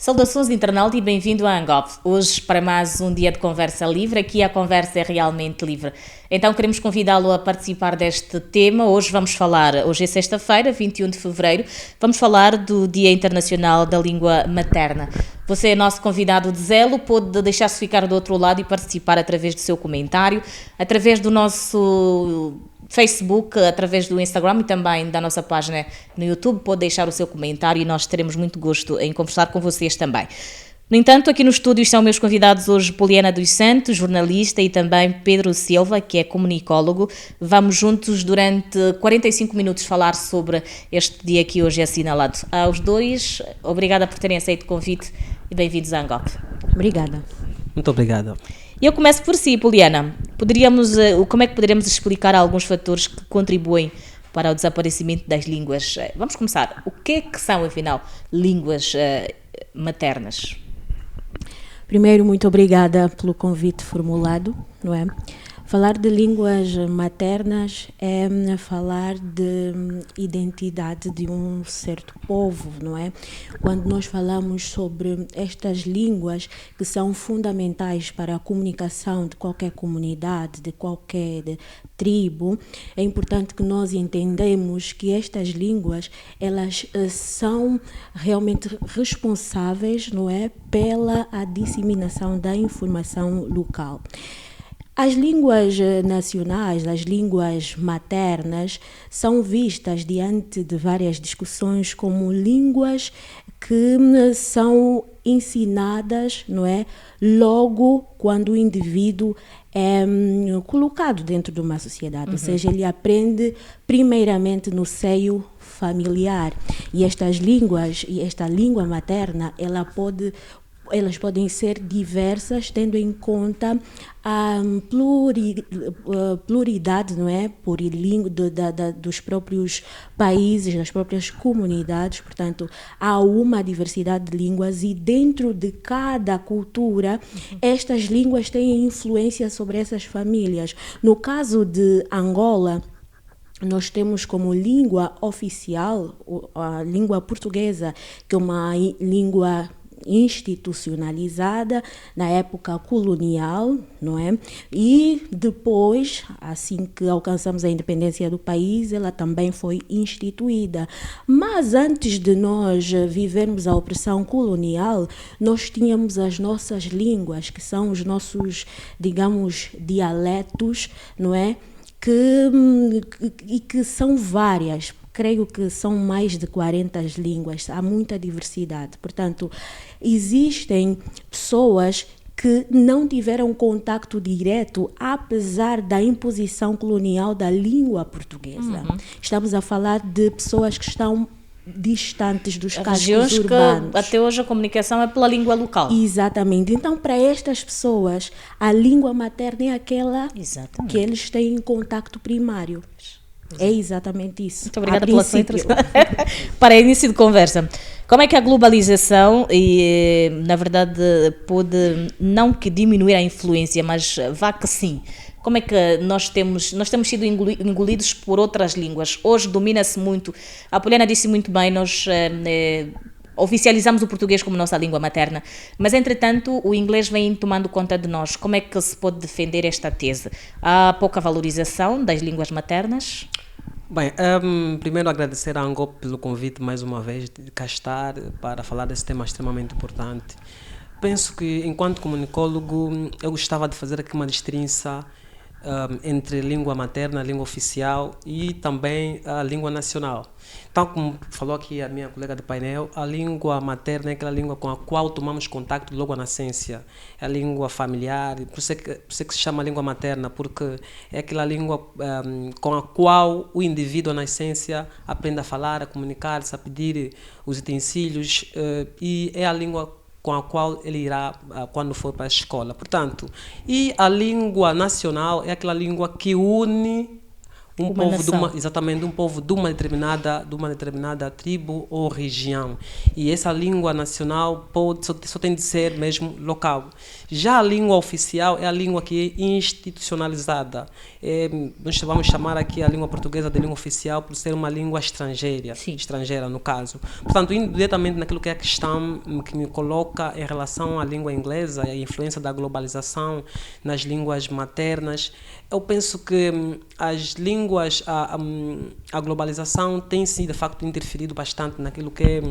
Saudações internauta e bem-vindo à Angop. Hoje para mais um dia de conversa livre, aqui a conversa é realmente livre. Então queremos convidá-lo a participar deste tema. Hoje é sexta-feira, 21 de fevereiro, vamos falar do Dia Internacional da Língua Materna. Você é nosso convidado de zelo, pode deixar-se ficar do outro lado e participar através do seu comentário, através do nosso Facebook, através do Instagram e também da nossa página no YouTube. Pode deixar o seu comentário e nós teremos muito gosto em conversar com vocês também. No entanto, aqui no estúdio estão meus convidados hoje Poliana dos Santos, jornalista, e também Pedro Silva, que é comunicólogo. Vamos juntos durante 45 minutos falar sobre este dia que hoje é assinalado. Aos dois, obrigada por terem aceito o convite e bem-vindos à Angop. Obrigada. Muito obrigado. E eu começo por si, Poliana. Como é que poderíamos explicar alguns fatores que contribuem para o desaparecimento das línguas? Vamos começar. O que é que são, afinal, línguas maternas? Primeiro, muito obrigada pelo convite formulado, não é? Falar de línguas maternas é falar de identidade de um certo povo, não é? Quando nós falamos sobre estas línguas que são fundamentais para a comunicação de qualquer comunidade, de qualquer tribo, é importante que nós entendamos que estas línguas, elas são realmente responsáveis, não é? Pela disseminação da informação local. As línguas nacionais, as línguas maternas, são vistas diante de várias discussões como línguas que são ensinadas, não é? Logo quando o indivíduo é colocado dentro de uma sociedade, ou seja, ele aprende primeiramente no seio familiar. E estas línguas, e esta língua materna, elas podem ser diversas, tendo em conta a pluralidade, não é? Dos próprios países, das próprias comunidades. Portanto, há uma diversidade de línguas e dentro de cada cultura, estas línguas têm influência sobre essas famílias. No caso de Angola, nós temos como língua oficial a língua portuguesa, que é uma língua institucionalizada na época colonial, não é? E depois, assim que alcançamos a independência do país, ela também foi instituída. Mas antes de nós vivermos a opressão colonial, nós tínhamos as nossas línguas, que são os nossos, digamos, dialetos, não é? Que são várias. Creio que são mais de 40 línguas, há muita diversidade. Portanto, existem pessoas que não tiveram contacto direto, apesar da imposição colonial da língua portuguesa. Estamos a falar de pessoas que estão distantes dos cascos urbanos. Que até hoje a comunicação é pela língua local. Exatamente. Então, para estas pessoas, a língua materna é aquela Exatamente. que eles têm em contacto primário. É exatamente isso. Muito obrigada pela sua introdução. Para início de conversa, como é que a globalização, na verdade, pode não que diminuir a influência, mas vá que sim. Como é que nós temos sido engolidos por outras línguas? Hoje domina-se muito, a Poliana disse muito bem, nós oficializamos o português como nossa língua materna, mas entretanto o inglês vem tomando conta de nós. Como é que se pode defender esta tese? Há pouca valorização das línguas maternas? Bem, primeiro agradecer à Angop pelo convite mais uma vez de cá estar para falar desse tema extremamente importante. Penso que, enquanto comunicólogo, eu gostava de fazer aqui uma distinção entre língua materna, língua oficial e também a língua nacional. Então, como falou aqui a minha colega de painel, a língua materna é aquela língua com a qual tomamos contato logo à nascença. É a língua familiar, por isso é que se chama língua materna, porque é aquela língua com a qual o indivíduo à nascença aprende a falar, a comunicar-se, a pedir os utensílios, e é a língua com a qual ele irá quando for para a escola. Portanto, e a língua nacional é aquela língua que une exatamente, um povo de uma determinada tribo ou região. E essa língua nacional só tem de ser mesmo local. Já a língua oficial é a língua que é institucionalizada. Nós vamos chamar aqui a língua portuguesa de língua oficial por ser uma língua estrangeira no caso. Portanto, indo diretamente naquilo que é a questão que me coloca em relação à língua inglesa e a influência da globalização nas línguas maternas, eu penso que as línguas, a globalização tem sim de facto interferido bastante naquilo que é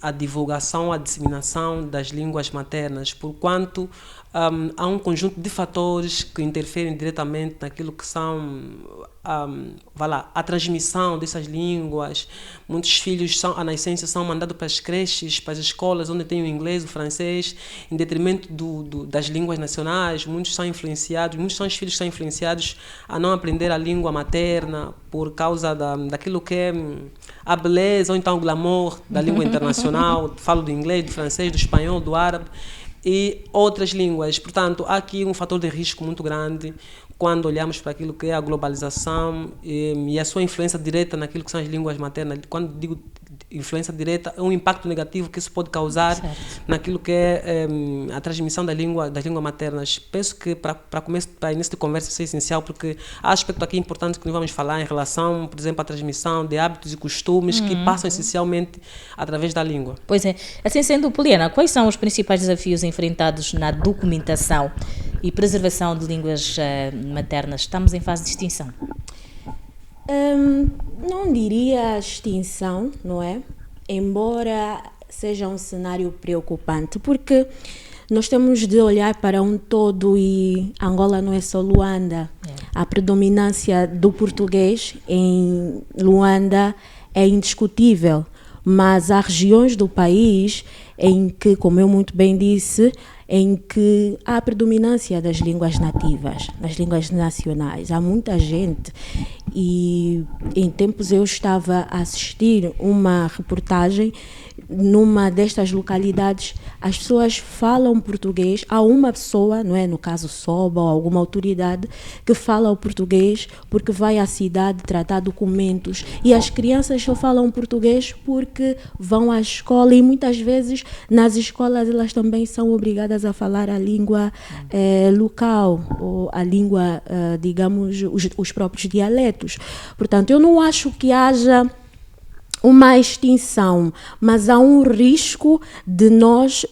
a divulgação, a disseminação das línguas maternas, porquanto há um conjunto de fatores que interferem diretamente naquilo que são a transmissão dessas línguas. Muitos filhos na essência são mandados para as creches, para as escolas onde tem o inglês, o francês, em detrimento das línguas nacionais. Muitos são os filhos são influenciados a não aprender a língua materna por causa daquilo que é a beleza ou então o glamour da língua internacional. Falo do inglês, do francês, do espanhol, do árabe e outras línguas. Portanto, há aqui um fator de risco muito grande quando olhamos para aquilo que é a globalização e a sua influência direta naquilo que são as línguas maternas. Quando digo influência direta, é um impacto negativo que isso pode causar naquilo que é a transmissão das línguas maternas. Penso que para início de conversa isso é essencial, porque há aspecto aqui importante que nós vamos falar em relação, por exemplo, à transmissão de hábitos e costumes que passam essencialmente através da língua. Pois é. Assim sendo, Poliana, quais são os principais desafios enfrentados na documentação e preservação de línguas maternas? Estamos em fase de extinção? Não diria extinção, não é? Embora seja um cenário preocupante, porque nós temos de olhar para um todo e Angola não é só Luanda. A predominância do português em Luanda é indiscutível, mas há regiões do país em que, como eu muito bem disse, em que há a predominância das línguas nativas, das línguas nacionais. Há muita gente e em tempos eu estava a assistir uma reportagem numa destas localidades. As pessoas falam português, há uma pessoa, não é, no caso SOBA ou alguma autoridade, que fala o português porque vai à cidade tratar documentos, e as crianças só falam português porque vão à escola, e muitas vezes nas escolas elas também são obrigadas a falar a língua local, ou a língua, digamos, os próprios dialetos. Portanto, eu não acho que haja uma extinção, mas há um risco de nós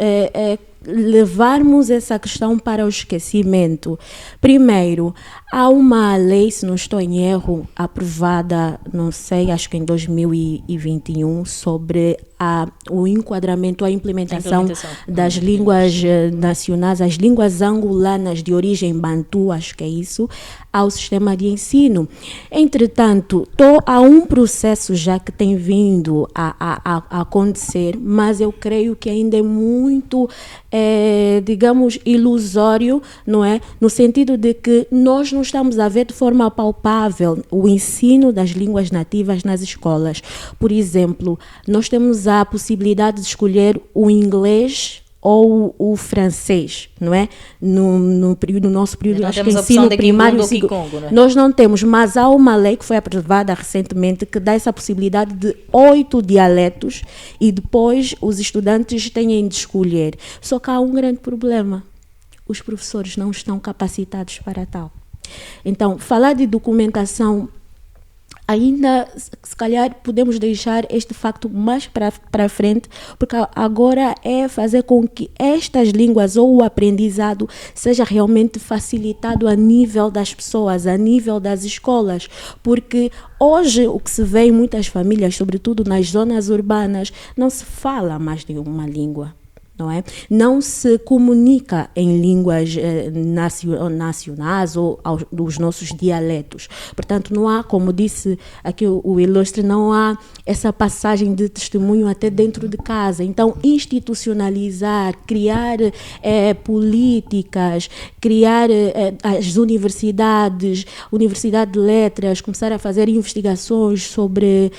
levarmos essa questão para o esquecimento. Primeiro, há uma lei, se não estou em erro, aprovada, não sei, acho que em 2021, sobre o enquadramento, a implementação das línguas nacionais, as línguas angolanas de origem bantu, acho que é isso, ao sistema de ensino. Entretanto, há um processo já que tem vindo a acontecer, mas eu creio que ainda é muito, digamos, ilusório, não é? No sentido de que nós não estamos a ver de forma palpável o ensino das línguas nativas nas escolas. Por exemplo, nós temos a possibilidade de escolher o inglês ou o francês, não é? No nosso período, acho que ensino primário, nós não temos, mas há uma lei que foi aprovada recentemente que dá essa possibilidade de 8 dialetos e depois os estudantes têm de escolher. Só que há um grande problema: os professores não estão capacitados para tal. Então, falar de documentação, ainda, se calhar, podemos deixar este facto mais para frente, porque agora é fazer com que estas línguas ou o aprendizado seja realmente facilitado a nível das pessoas, a nível das escolas, porque hoje o que se vê em muitas famílias, sobretudo nas zonas urbanas, não se fala mais de uma língua. Não é? Não se comunica em línguas nacionais ou os nossos dialetos. Portanto, não há, como disse aqui o ilustre, não há essa passagem de testemunho até dentro de casa. Então, institucionalizar, criar políticas, criar as universidade de letras, começar a fazer investigações sobre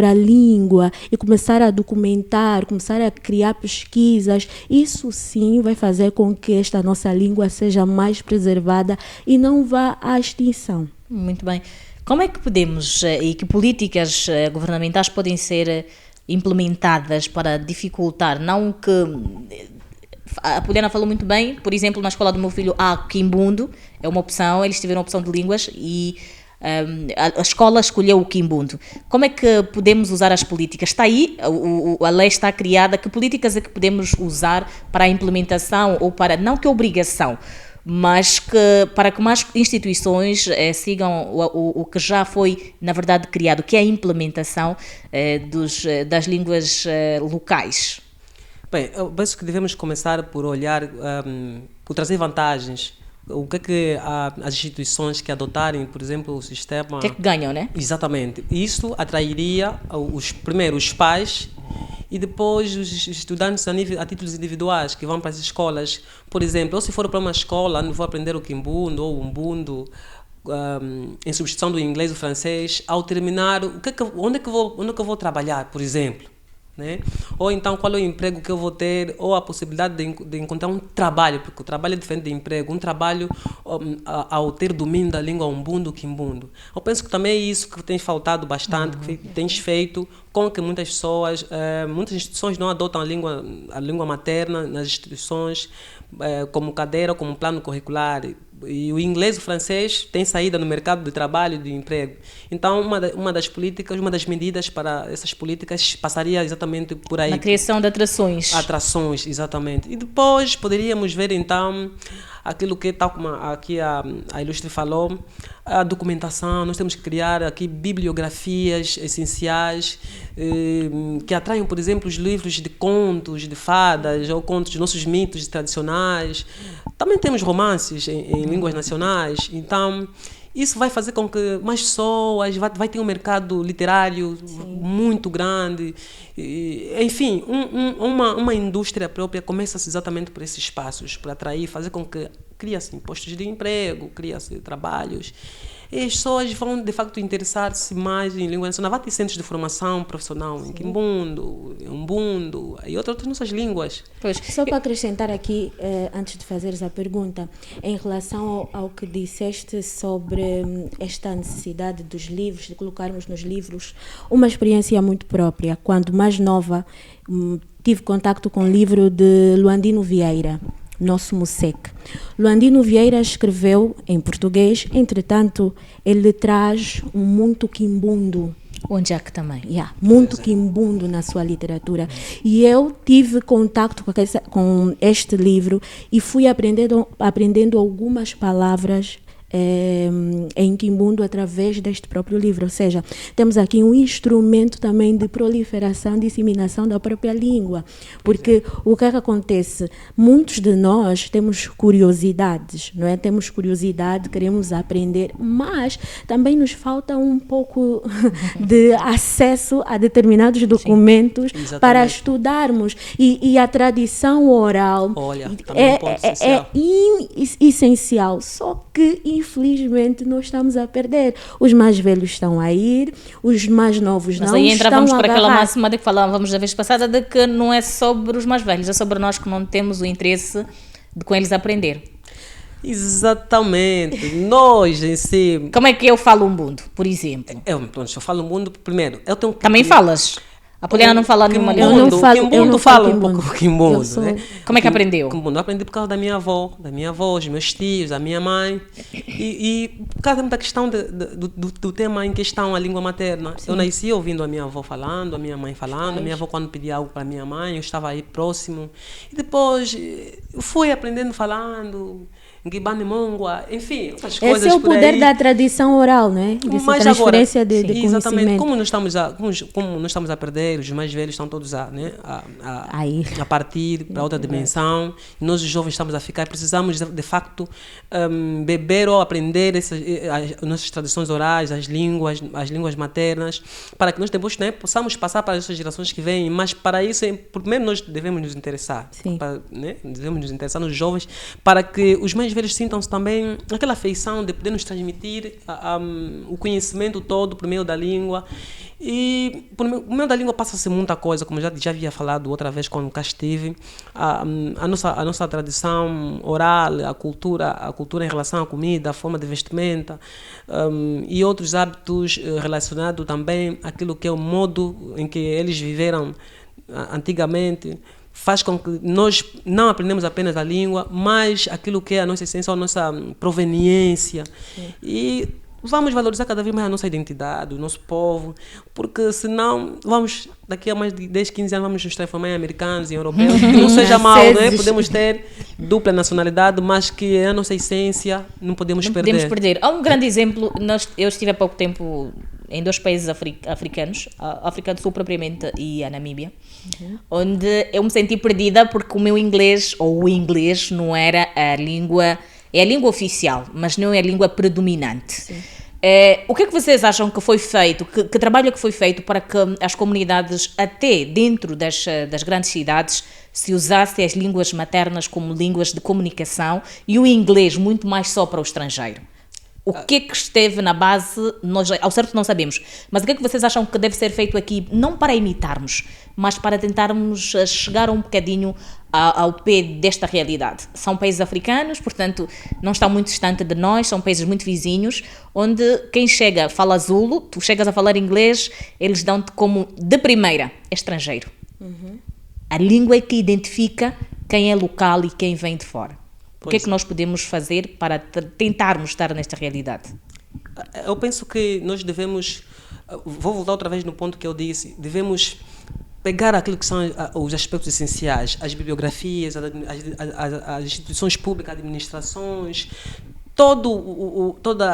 a língua e começar a documentar, começar a criar pesquisas políticas, isso sim vai fazer com que esta nossa língua seja mais preservada e não vá à extinção. Muito bem. Como é que podemos e que políticas governamentais podem ser implementadas para dificultar, não que... A Poliana falou muito bem, por exemplo, na escola do meu filho há Quimbundo, é uma opção, eles tiveram a opção de línguas e a escola escolheu o Quimbundo. Como é que podemos usar as políticas? Está aí, a lei está criada, que políticas é que podemos usar para a implementação ou para, não que obrigação, mas para que mais instituições sigam o que já foi, na verdade, criado, que é a implementação das línguas locais? Bem, eu penso que devemos começar por olhar, por trazer vantagens. O que as instituições que adotarem, por exemplo, o sistema... O que é que ganham, né? Exatamente. Isso atrairia primeiro os pais e depois os estudantes a títulos individuais que vão para as escolas. Por exemplo, eu se for para uma escola, não vou aprender o Quimbundo ou o Umbundo, em substituição do inglês e do francês, ao terminar, onde é que eu vou trabalhar, por exemplo? Né? Ou então qual é o emprego que eu vou ter, ou a possibilidade de encontrar um trabalho, porque o trabalho é diferente de emprego, um trabalho ao ter domínio da língua umbundo, quimbundo. Eu penso que também é isso que tem faltado bastante, que tens feito com que muitas pessoas, muitas instituições não adotam a língua materna nas instituições como cadeira, como plano curricular. E o inglês e o francês têm saída no mercado de trabalho e de emprego. Então, uma das políticas, uma das medidas para essas políticas passaria exatamente por aí. Na criação de atrações. Atrações, exatamente. E depois poderíamos ver, então, aquilo que, tal como aqui a Ilustre falou, a documentação. Nós temos que criar aqui bibliografias essenciais que atraiam, por exemplo, os livros de contos, de fadas, ou contos de nossos mitos tradicionais. Também temos romances em línguas nacionais. Então, isso vai fazer com que mais pessoas, vai ter um mercado literário muito grande. Enfim, uma indústria própria começa-se exatamente por esses espaços, para atrair, fazer com que cria-se postos de emprego, cria-se trabalhos. E as pessoas vão, de facto, interessar-se mais em língua nacional. Vai ter centros de formação profissional em Quimbundo, em Umbundo e outras nossas línguas. Pois. Só para acrescentar aqui, antes de fazeres a pergunta, em relação ao que disseste sobre esta necessidade dos livros, de colocarmos nos livros uma experiência muito própria. Quando mais nova, tive contacto com o livro de Luandino Vieira, Nosso Museque. Luandino Vieira escreveu em português, entretanto, ele traz um muito quimbundo. Onde é que também? Muito quimbundo na sua literatura. E eu tive contacto com este livro e fui aprendendo algumas palavras em quimbundo através deste próprio livro. Ou seja, temos aqui um instrumento também de proliferação e disseminação da própria língua, porque o que é que acontece? Muitos de nós temos curiosidades, não é? Temos curiosidade, queremos aprender, mas também nos falta um pouco de acesso a determinados documentos para estudarmos, e a tradição oral é essencial, só que infelizmente nós estamos a perder. Os mais velhos estão a ir, os mais novos não estão a agarrar. Mas aí entrávamos para aquela máxima de que falávamos da vez passada, de que não é sobre os mais velhos, é sobre nós que não temos o interesse de com eles aprender. Exatamente. Nós em si... Como é que eu falo Umbundo, por exemplo? Eu falo Umbundo primeiro. Também falas? A Poliana não fala nenhuma língua. Eu não falo um pouco Quimbundo, né? Como é que aprendeu? Quimbundo eu aprendi por causa da minha avó, os meus tios, da minha mãe. E por causa da questão do tema em questão, a língua materna. Sim. Eu nasci ouvindo a minha avó falando, a minha mãe falando. A minha avó, quando pedia algo para a minha mãe, eu estava aí próximo. E depois eu fui aprendendo falando, Ngibane Mongwa, enfim, outras coisas. Esse é o poder da tradição oral, não é? Dessa transferência de conhecimento. Exatamente. Como nós estamos a perder, os mais velhos estão todos a partir para outra dimensão, e nós os jovens estamos a ficar, precisamos de facto beber ou aprender as nossas tradições orais, as línguas maternas, para que nós depois, né, possamos passar para essas gerações que vêm. Mas para isso, primeiro nós devemos nos interessar, devemos nos interessar nos jovens, para que os mais velhos sintam-se também aquela afeição de poder nos transmitir o conhecimento todo por meio da língua. E por meio da língua passa-se muita coisa, como já havia falado outra vez quando cá estive, a nossa tradição oral, a cultura em relação à comida, a forma de vestimenta, e outros hábitos relacionados também àquilo que é o modo em que eles viveram antigamente, faz com que nós não aprendemos apenas a língua, mas aquilo que é a nossa essência, a nossa proveniência. Sim. E vamos valorizar cada vez mais a nossa identidade, o nosso povo, porque senão daqui a mais de 10, 15 anos vamos nos transformar em americanos, em europeus, que não seja mal, né? Podemos ter dupla nacionalidade, mas que é a nossa essência não podemos perder. Podemos perder. Há um grande exemplo, eu estive há pouco tempo em 2 países africanos, a África do Sul propriamente e a Namíbia, onde eu me senti perdida porque o meu inglês, ou o inglês, não era a língua... É a língua oficial, mas não é a língua predominante. O que é que vocês acham que foi feito, que trabalho é que foi feito para que as comunidades, até dentro das grandes cidades, se usassem as línguas maternas como línguas de comunicação e o inglês muito mais só para o estrangeiro? O que é que esteve na base, nós ao certo não sabemos, mas o que é que vocês acham que deve ser feito aqui, não para imitarmos, mas para tentarmos chegar um bocadinho ao pé desta realidade? São países africanos, portanto não estão muito distante de nós, são países muito vizinhos, onde quem chega fala Zulu, tu chegas a falar inglês, eles dão-te como de primeira, é estrangeiro. A língua é que identifica quem é local e quem vem de fora. O que é que nós podemos fazer para tentarmos estar nesta realidade? Eu penso que nós devemos, vou voltar outra vez no ponto que eu disse, devemos pegar aquilo que são os aspectos essenciais, as bibliografias, as instituições públicas, administrações, toda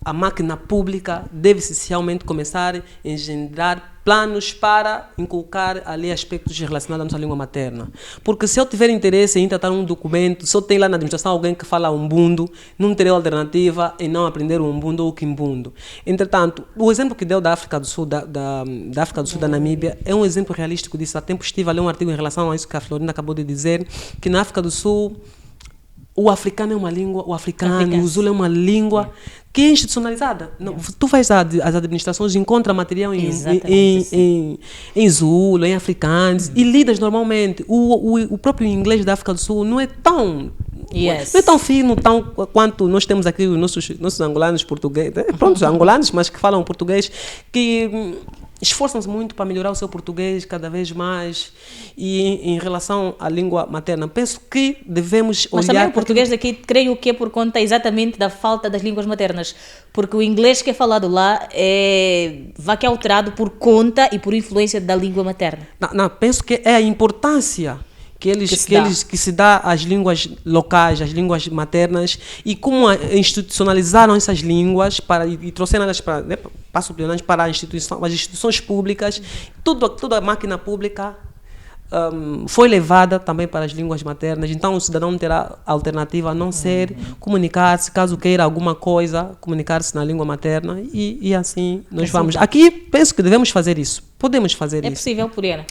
a máquina pública deve essencialmente começar a engendrar planos para inculcar ali aspectos relacionados à nossa língua materna. Porque se eu tiver interesse em tratar um documento, se eu tenho lá na administração alguém que fala umbundo, não terei alternativa em não aprender o umbundo ou o quimbundo. Entretanto, o exemplo que deu da África do Sul, da África do Sul, da Namíbia, é um exemplo realístico disso. Há tempo estive a ler um artigo em relação a isso que a Florinda acabou de dizer, que na África do Sul o africano é uma língua, o Zulu é uma língua que é institucionalizada. Não, tu vais às administrações, encontra material em Zulu, em africanos, e lidas normalmente. O próprio inglês da África do Sul não é tão... Yes. Não é tão fino quanto nós temos aqui os nossos angolanos portugueses, pronto, angolanos, mas que falam português, que esforçam-se muito para melhorar o seu português cada vez mais. E em relação à língua materna, penso que devemos olhar... Mas também o português daqui, creio que é por conta exatamente da falta das línguas maternas, porque o inglês que é falado lá vai que é alterado por conta e por influência da língua materna. Não, penso que é a importância que se dá às línguas locais, às línguas maternas, e como institucionalizaram essas línguas e trouxeram elas para as instituições públicas. Toda a máquina pública foi levada também para as línguas maternas. Então o cidadão não terá alternativa a não ser comunicar-se, caso queira alguma coisa, comunicar-se na língua materna, e assim nós vamos. Aqui penso que devemos fazer isso, podemos fazer isso. É possível, Puriana?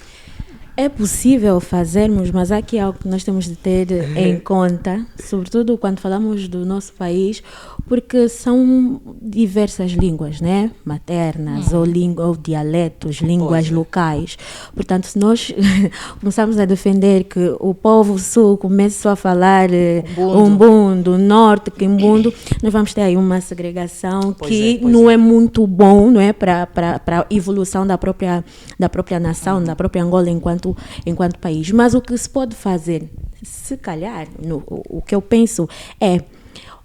É possível fazermos, mas há aqui algo que nós temos de ter em conta, sobretudo quando falamos do nosso país, porque são diversas línguas, né? Maternas, ou dialetos, línguas locais. Portanto, se nós começarmos a defender que o povo sul comece só a falar umbundo, o norte quimbundo, nós vamos ter aí uma segregação não é muito bom, não é, para a evolução da própria nação, da própria Angola enquanto país. Mas o que se pode fazer, se calhar, o que eu penso é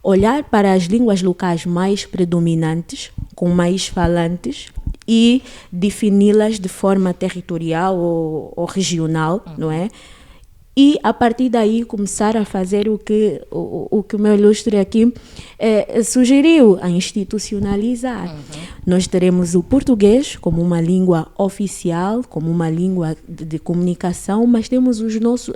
olhar para as línguas locais mais predominantes, com mais falantes, e defini-las de forma territorial ou regional, não é? E, a partir daí, começar a fazer o que o meu ilustre aqui sugeriu, a institucionalizar. Nós teremos o português como uma língua oficial, como uma língua de comunicação, mas temos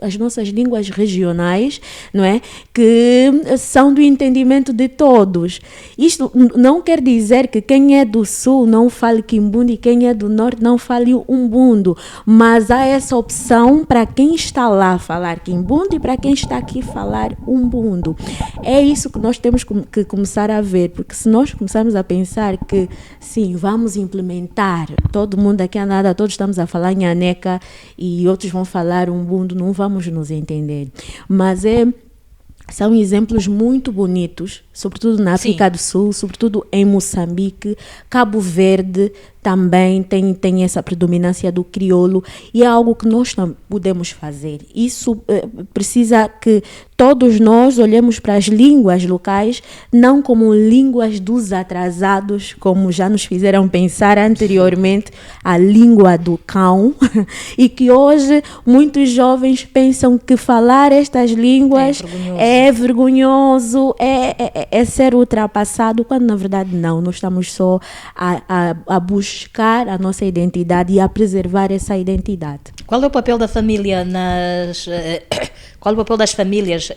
as nossas línguas regionais, não é? Que são do entendimento de todos. Isto não quer dizer que quem é do sul não fale quimbundo e quem é do norte não fale umbundo, mas há essa opção para quem está lá falar Quimbundo e para quem está aqui a falar Umbundo. É isso que nós temos que começar a ver, porque se nós começarmos a pensar que, sim, vamos implementar, todo mundo aqui a nada, todos estamos a falar Nhaneca e outros vão falar Umbundo, não vamos nos entender. Mas são exemplos muito bonitos, sobretudo na África do Sul, sobretudo em Moçambique. Cabo Verde também tem essa predominância do crioulo e é algo que nós não podemos fazer. Isso precisa que todos nós olhemos para as línguas locais não como línguas dos atrasados, como já nos fizeram pensar anteriormente, a língua do cão, e que hoje muitos jovens pensam que falar estas línguas é vergonhoso, é ser ultrapassado, quando na verdade não, nós estamos só a buscar a nossa identidade e a preservar essa identidade. Qual é o papel da família qual é o papel das famílias,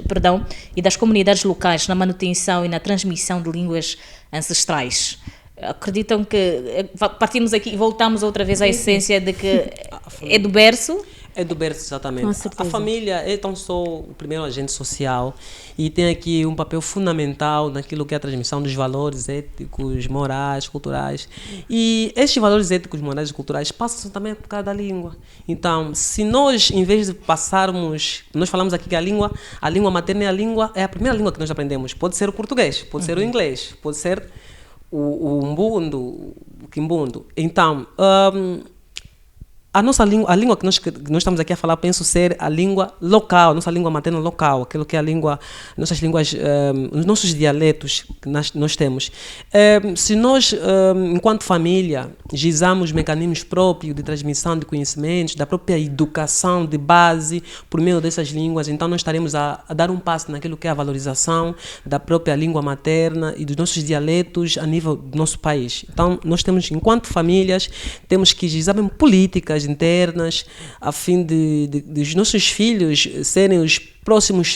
e das comunidades locais na manutenção e na transmissão de línguas ancestrais? Acreditam que partimos aqui e voltamos outra vez à essência de que é do berço? É do berço, exatamente. Com certeza. A família é tão só o primeiro agente social e tem aqui um papel fundamental naquilo que é a transmissão dos valores éticos, morais, culturais. E estes valores éticos, morais e culturais passam também por causa da língua. Então, se nós, em vez de passarmos... Nós falamos aqui que a língua materna é a primeira língua que nós aprendemos. Pode ser o português, pode ser o inglês, pode ser o umbundo, o quimbundo. Então... a língua que nós estamos aqui a falar, penso ser a língua local, nossa língua materna local, aquilo que é a língua, nossas línguas, os nossos dialetos que nós temos. Se nós, enquanto família, gizamos mecanismos próprios de transmissão de conhecimentos, da própria educação de base por meio dessas línguas, então nós estaremos a dar um passo naquilo que é a valorização da própria língua materna e dos nossos dialetos a nível do nosso país. Então, nós temos, enquanto famílias, temos que gizar políticas internas, a fim de os nossos filhos serem os próximos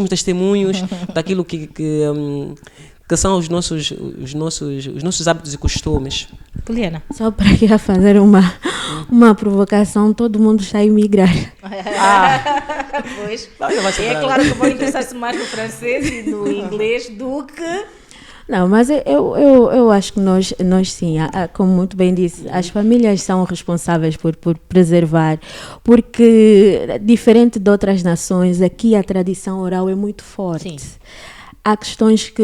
testemunhos daquilo que são os nossos hábitos e costumes. Poliana. Só para aqui fazer uma provocação, todo mundo está a emigrar. Pois. É claro que vão interessar-se mais no francês e no inglês do que... Não, mas eu acho que nós sim, como muito bem disse, as famílias são responsáveis por preservar, porque diferente de outras nações, aqui a tradição oral é muito forte. Sim. Há questões que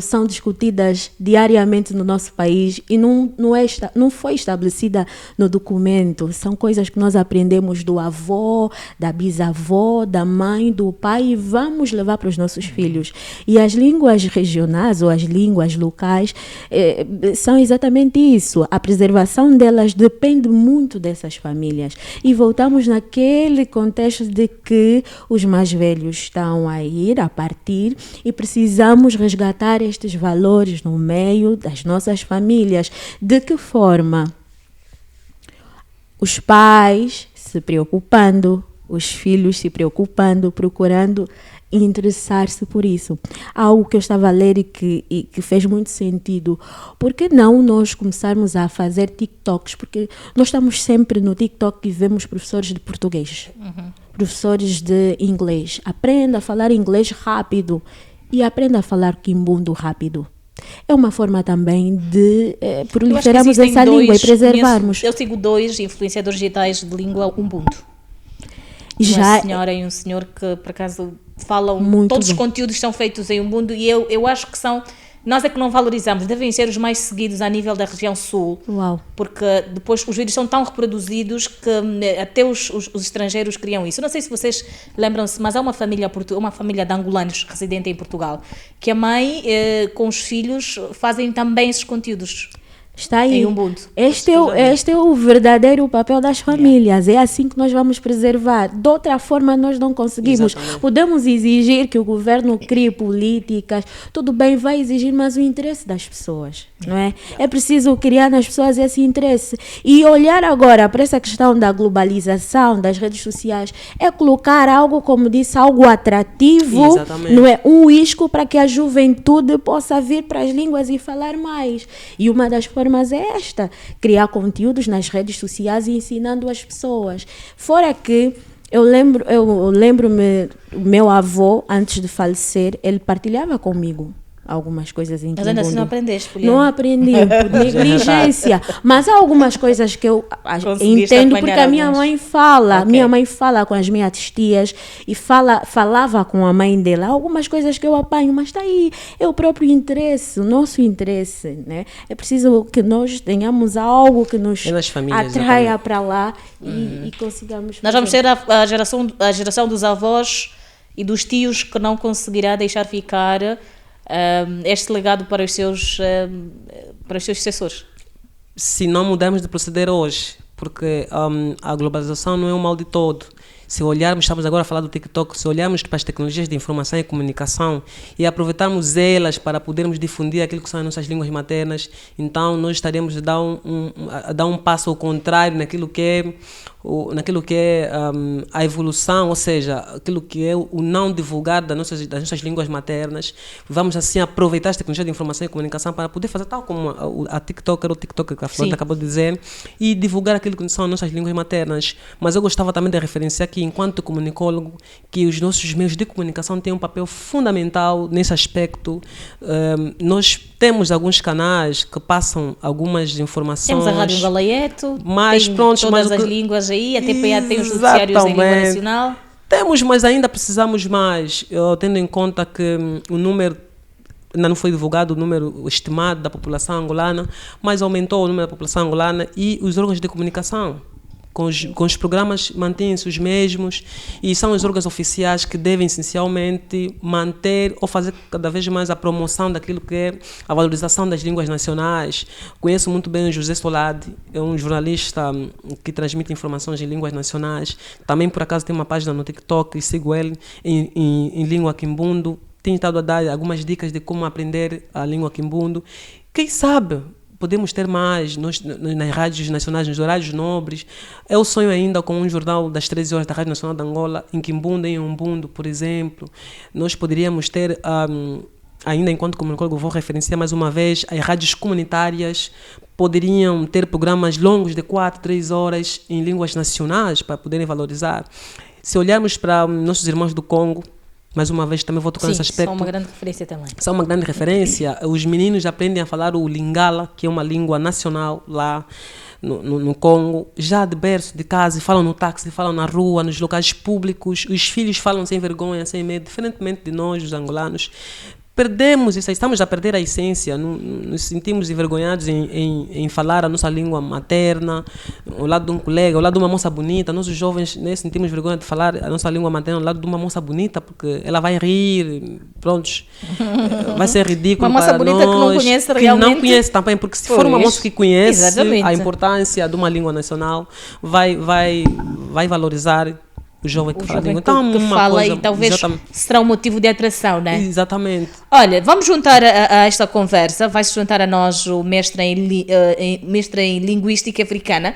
são discutidas diariamente no nosso país e não foi estabelecida no documento. São coisas que nós aprendemos do avô, da bisavó, da mãe, do pai e vamos levar para os nossos filhos. E as línguas regionais ou as línguas locais são exatamente isso. A preservação delas depende muito dessas famílias. E voltamos naquele contexto de que os mais velhos estão a partir e precisamos resgatar estes valores no meio das nossas famílias. De que forma? Os pais se preocupando, os filhos se preocupando, procurando interessar-se por isso. Algo que eu estava a ler e que fez muito sentido. Por que não nós começarmos a fazer TikToks? Porque nós estamos sempre no TikTok e vemos professores de português, professores de inglês. Aprenda a falar inglês rápido. E aprenda a falar quimbundo rápido. É uma forma também de proliferarmos essa língua e preservarmos. Eu sigo 2 influenciadores digitais de língua umbundo. Uma senhora e um senhor que, por acaso, falam... Todos os conteúdos são feitos em umbundo e eu acho que são... Nós é que não valorizamos, devem ser os mais seguidos a nível da região sul. Uau. Porque depois os vídeos são tão reproduzidos que até os estrangeiros criam isso. Eu não sei se vocês lembram-se, mas há uma família de angolanos residente em Portugal, que a mãe com os filhos fazem também esses conteúdos. Está aí. Em Ubuntu. Este é o verdadeiro papel das famílias. É assim que nós vamos preservar. De outra forma, nós não conseguimos. Exatamente. Podemos exigir que o governo crie políticas. Tudo bem, vai exigir, mas o interesse das pessoas, não é? É preciso criar nas pessoas esse interesse. E olhar agora para essa questão da globalização, das redes sociais, é colocar algo, como disse, algo atrativo, exatamente, não é? Um isco para que a juventude possa vir para as línguas e falar mais. E uma das formas formas é esta: criar conteúdos nas redes sociais e ensinando as pessoas. Fora que eu lembro-me, o meu avô, antes de falecer, ele partilhava comigo algumas coisas em Mas ainda assim Quimbundo. não aprendeste, Poliana? Não aprendi, por negligência. Mas há algumas coisas que eu Conseguiste entendo apanhar porque a minha alguns. mãe fala. Ok. Minha mãe fala com as minhas tias e falava com a mãe dela. Há algumas coisas que eu apanho, mas está aí. É o próprio interesse, o nosso interesse. Né? É preciso que nós tenhamos algo que nos É nas famílias, atraia exatamente. para lá e consigamos Nós vamos fazer. ter a geração dos avós e dos tios que não conseguirá deixar ficar este legado para os seus sucessores. Se não mudarmos de proceder hoje, porque a globalização não é um mal de todo. Se olharmos, estamos agora a falar do TikTok, se olharmos para as tecnologias de informação e comunicação e aproveitarmos elas para podermos difundir aquilo que são as nossas línguas maternas, então nós estaremos a dar um passo ao contrário naquilo que é a evolução, ou seja, aquilo que é o não divulgar das nossas línguas maternas. Vamos assim aproveitar as tecnologias de informação e comunicação para poder fazer tal como a TikToker, o TikTok que a Florida acabou de dizer, e divulgar aquilo que são as nossas línguas maternas. Mas eu gostava também de referenciar aqui, enquanto comunicólogo, que os nossos meios de comunicação têm um papel fundamental nesse aspecto. Nós temos alguns canais que passam algumas informações. Temos a Rádio Galaieto, Mas tem pronto, todas mas as línguas aí, a TPA tem os noticiários em língua Exatamente. nacional. Temos, mas ainda precisamos mais, tendo em conta que o número, ainda não foi divulgado o número estimado da população angolana, mas aumentou o número da população angolana e os órgãos de comunicação. Com os programas mantêm-se os mesmos e são os órgãos oficiais que devem essencialmente manter ou fazer cada vez mais a promoção daquilo que é a valorização das línguas nacionais. Conheço muito bem o José Solade, é um jornalista que transmite informações em línguas nacionais. Também, por acaso, tem uma página no TikTok e sigo ele em língua quimbundo. Tem estado a dar algumas dicas de como aprender a língua quimbundo. Quem sabe podemos ter mais nas rádios nacionais, nos horários nobres. Eu sonho ainda com um jornal das 13 horas da Rádio Nacional de Angola, em Quimbundo, em Umbundo, por exemplo. Nós poderíamos ter, ainda enquanto comunicólogo, vou referenciar mais uma vez, as rádios comunitárias poderiam ter programas longos de 4, 3 horas em línguas nacionais para poderem valorizar. Se olharmos para nossos irmãos do Congo, mais uma vez também vou tocar nesse aspecto. São uma grande referência também. São uma grande referência. Os meninos aprendem a falar o Lingala, que é uma língua nacional lá no Congo. Já de berço, de casa, falam no táxi, falam na rua, nos locais públicos. Os filhos falam sem vergonha, sem medo, diferentemente de nós, os angolanos. Perdemos isso, estamos a perder a essência, nos sentimos envergonhados em falar a nossa língua materna, ao lado de um colega, ao lado de uma moça bonita. Nós, os jovens, né, sentimos vergonha de falar a nossa língua materna ao lado de uma moça bonita, porque ela vai rir, prontos, vai ser ridículo uma moça para bonita nós, que não conhece que realmente. não conhece também, porque se for uma moça que conhece Exatamente. a importância de uma língua nacional, vai valorizar o jovem que fala a língua. Então, que uma fala coisa, e talvez exatamente. será um motivo de atração, não é? Exatamente. Olha, vamos juntar a esta conversa, vai-se juntar a nós o mestre em Linguística Africana,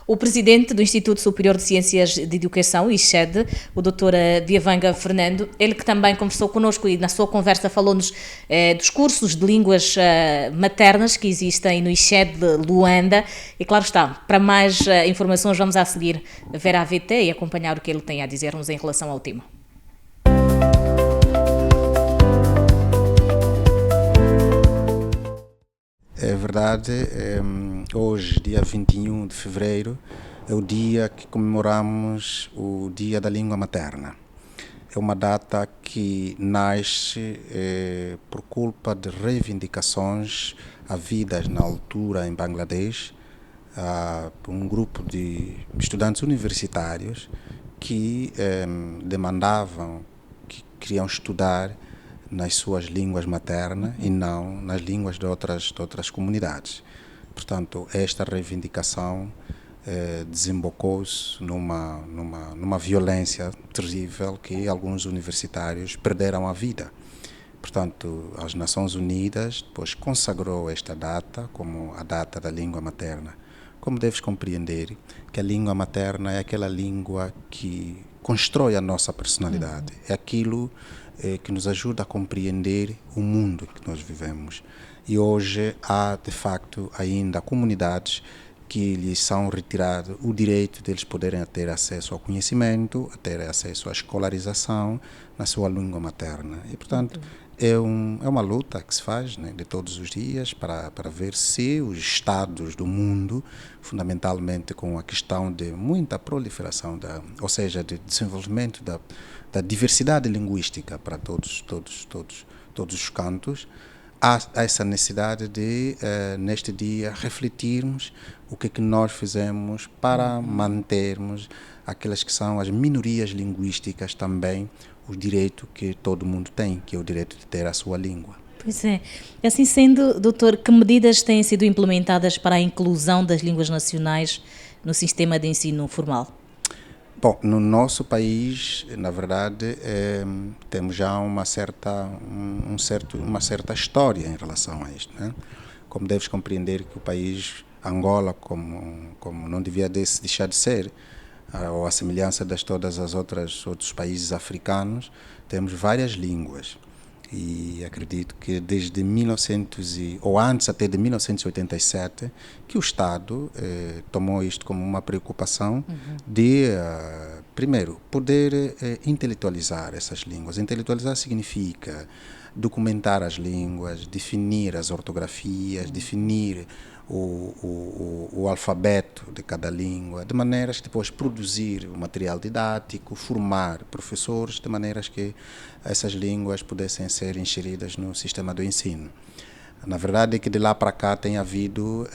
o presidente do Instituto Superior de Ciências de Educação, ISCED, o Dr. Biavanga Fernando, ele que também conversou connosco e na sua conversa falou-nos dos cursos de línguas maternas que existem no ISCED de Luanda. E claro está, para mais informações vamos a seguir ver a AVT e acompanhar o que ele tem a dizer-nos em relação ao tema. É verdade, hoje, dia 21 de fevereiro, é o dia que comemoramos o Dia da Língua Materna. É uma data que nasce por culpa de reivindicações havidas na altura em Bangladesh, por um grupo de estudantes universitários que demandavam, que queriam estudar nas suas línguas maternas e não nas línguas de outras comunidades. Portanto, esta reivindicação desembocou-se numa violência terrível que alguns universitários perderam a vida. Portanto, as Nações Unidas depois consagrou esta data como a data da língua materna. Como deves compreender que a língua materna é aquela língua que constrói a nossa personalidade, é aquilo que nos ajuda a compreender o mundo em que nós vivemos. E hoje há, de facto, ainda comunidades que lhes são retirados o direito de eles poderem ter acesso ao conhecimento, a ter acesso à escolarização na sua língua materna. E, portanto, é uma luta que se faz, né, de todos os dias para ver se os estados do mundo, fundamentalmente com a questão de muita proliferação, ou seja, de desenvolvimento da diversidade linguística para todos os cantos, há essa necessidade de, neste dia, refletirmos o que é que nós fizemos para mantermos aquelas que são as minorias linguísticas também, o direito que todo mundo tem, que é o direito de ter a sua língua. Pois é. Assim sendo, doutor, que medidas têm sido implementadas para a inclusão das línguas nacionais no sistema de ensino formal? Bom, no nosso país, na verdade, temos já uma certa história em relação a isto, né? Como deves compreender que o país, Angola, como não devia deixar de ser, ou a semelhança de todas as outros países africanos, temos várias línguas. E acredito que desde 1900 ou antes até de 1987 que o Estado tomou isto como uma preocupação de primeiro poder intelectualizar essas línguas. Intelectualizar significa documentar as línguas, definir as ortografias, definir o alfabeto de cada língua, de maneiras que depois produzir o material didático, formar professores, de maneiras que essas línguas pudessem ser inseridas no sistema do ensino. Na verdade é que de lá para cá tem havido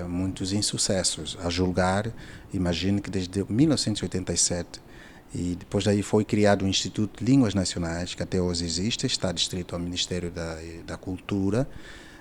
muitos insucessos. A julgar, imagino que desde 1987, e depois daí foi criado o Instituto de Línguas Nacionais, que até hoje existe, está distrito ao Ministério da Cultura,